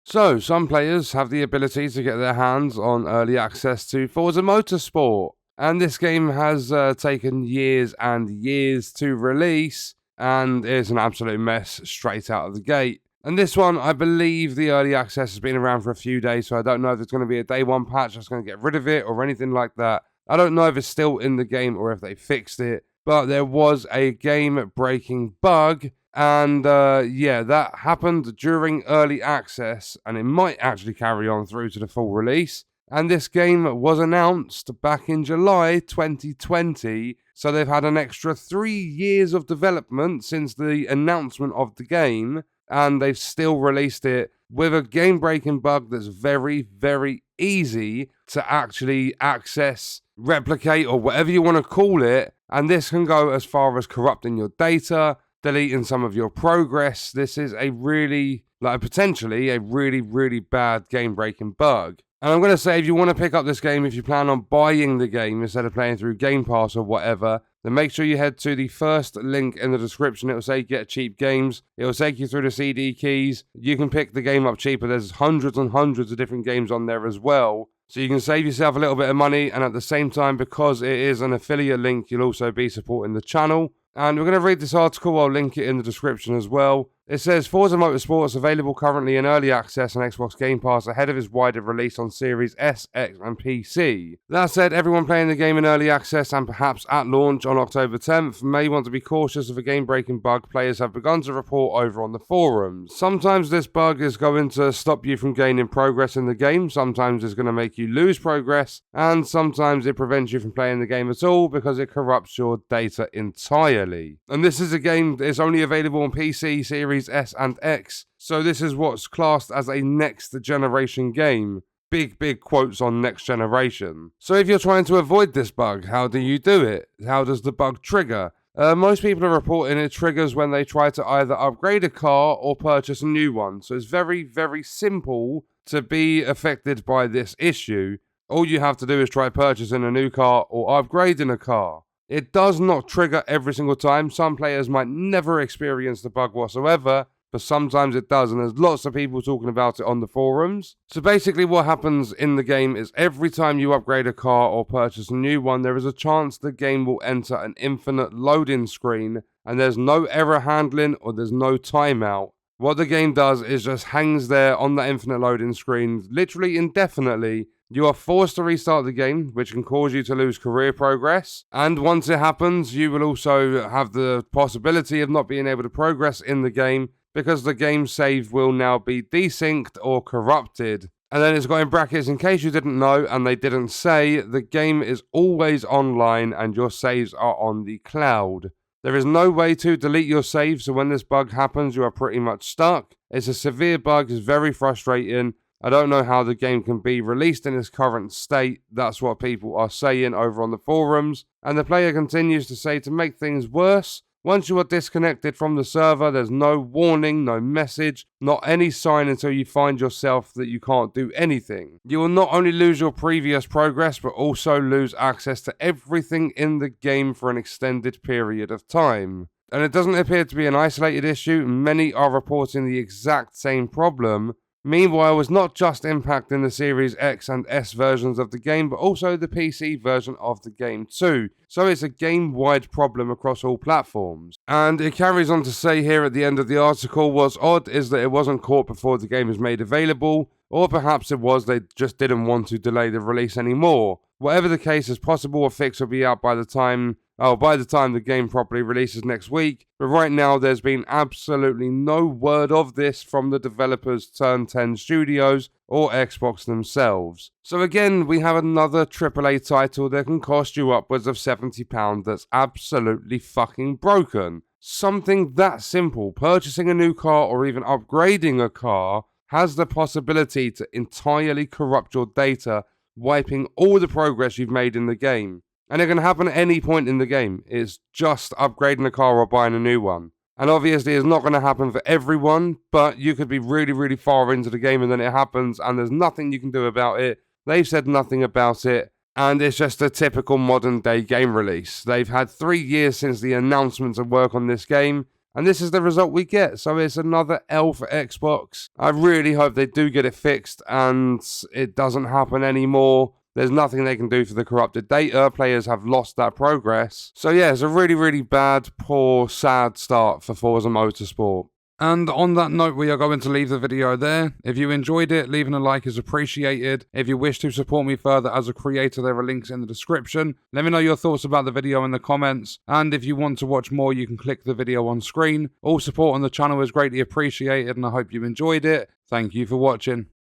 So, some players have the ability to get their hands on early access to Forza Motorsport, and this game has taken years and years to release, and is an absolute mess straight out of the gate. And this one, I believe the early access has been around for a few days, so I don't know if there's going to be a day one patch that's going to get rid of it or anything like that. I don't know if it's still in the game or if they fixed it, but there was a game-breaking bug. And that happened during early access, and it might actually carry on through to the full release. And this game was announced back in July 2020, so they've had an extra 3 years of development since the announcement of the game, and they've still released it with a game-breaking bug that's very, very easy to actually access, replicate, or whatever you want to call it. And this can go as far as corrupting your data, deleting some of your progress. This is potentially a really, really bad game-breaking bug. And I'm going to say, if you want to pick up this game, if you plan on buying the game instead of playing through Game Pass or whatever, then make sure you head to the first link in the description. It will say get cheap games. It will take you through the CD keys. You can pick the game up cheaper. There's hundreds and hundreds of different games on there as well. So you can save yourself a little bit of money, and at the same time, because it is an affiliate link, you'll also be supporting the channel. And we're going to read this article. I'll link it in the description as well. It says, Forza Motorsport is available currently in early access on Xbox Game Pass ahead of its wider release on Series S, X and PC. That said, everyone playing the game in early access and perhaps at launch on October 10th may want to be cautious of a game-breaking bug players have begun to report over on the forums. Sometimes this bug is going to stop you from gaining progress in the game, sometimes it's going to make you lose progress, and sometimes it prevents you from playing the game at all because it corrupts your data entirely. And this is a game that is only available on PC, Series S and X, so this is what's classed as a next generation game. Big quotes on next generation. So if you're trying to avoid this bug, how do you do it? How does the bug trigger? Most people are reporting it triggers when they try to either upgrade a car or purchase a new one. So it's very, very simple to be affected by this issue. All you have to do is try purchasing a new car or upgrading a car. It does not trigger every single time. Some players might never experience the bug whatsoever, but sometimes it does, and there's lots of people talking about it on the forums. So basically what happens in the game is every time you upgrade a car or purchase a new one, there is a chance the game will enter an infinite loading screen, and there's no error handling or there's no timeout. What the game does is just hangs there on that infinite loading screen, literally indefinitely. You are forced to restart the game, which can cause you to lose career progress. And once it happens, you will also have the possibility of not being able to progress in the game because the game save will now be desynced or corrupted. And then it's got in brackets, in case you didn't know and they didn't say, the game is always online and your saves are on the cloud. There is no way to delete your save, so when this bug happens, you are pretty much stuck. It's a severe bug, it's very frustrating. I don't know how the game can be released in its current state. That's what people are saying over on the forums. And the player continues to say, to make things worse, once you are disconnected from the server, there's no warning, no message, not any sign until you find yourself that you can't do anything. You will not only lose your previous progress, but also lose access to everything in the game for an extended period of time. And it doesn't appear to be an isolated issue. Many are reporting the exact same problem. Meanwhile, it's not just impacting the Series X and S versions of the game, but also the PC version of the game too. So it's a game-wide problem across all platforms. And it carries on to say here at the end of the article, what's odd is that it wasn't caught before the game was made available, or perhaps it was they just didn't want to delay the release anymore. Whatever the case is possible, a fix will be out by the time the game properly releases next week. But right now, there's been absolutely no word of this from the developers Turn 10 Studios or Xbox themselves. So again, we have another AAA title that can cost you upwards of £70 that's absolutely fucking broken. Something that simple, purchasing a new car or even upgrading a car, has the possibility to entirely corrupt your data, wiping all the progress you've made in the game. And it can happen at any point in the game. It's just upgrading a car or buying a new one. And obviously it's not going to happen for everyone, but you could be really, really far into the game and then it happens and there's nothing you can do about it. They've said nothing about it. And it's just a typical modern day game release. They've had 3 years since the announcement to work on this game. And this is the result we get. So it's another L for Xbox. I really hope they do get it fixed and it doesn't happen anymore. There's nothing they can do for the corrupted data. Players have lost that progress. So yeah, it's a really, really bad, poor, sad start for Forza Motorsport. And on that note, we are going to leave the video there. If you enjoyed it, leaving a like is appreciated. If you wish to support me further as a creator, there are links in the description. Let me know your thoughts about the video in the comments. And if you want to watch more, you can click the video on screen. All support on the channel is greatly appreciated, and I hope you enjoyed it. Thank you for watching.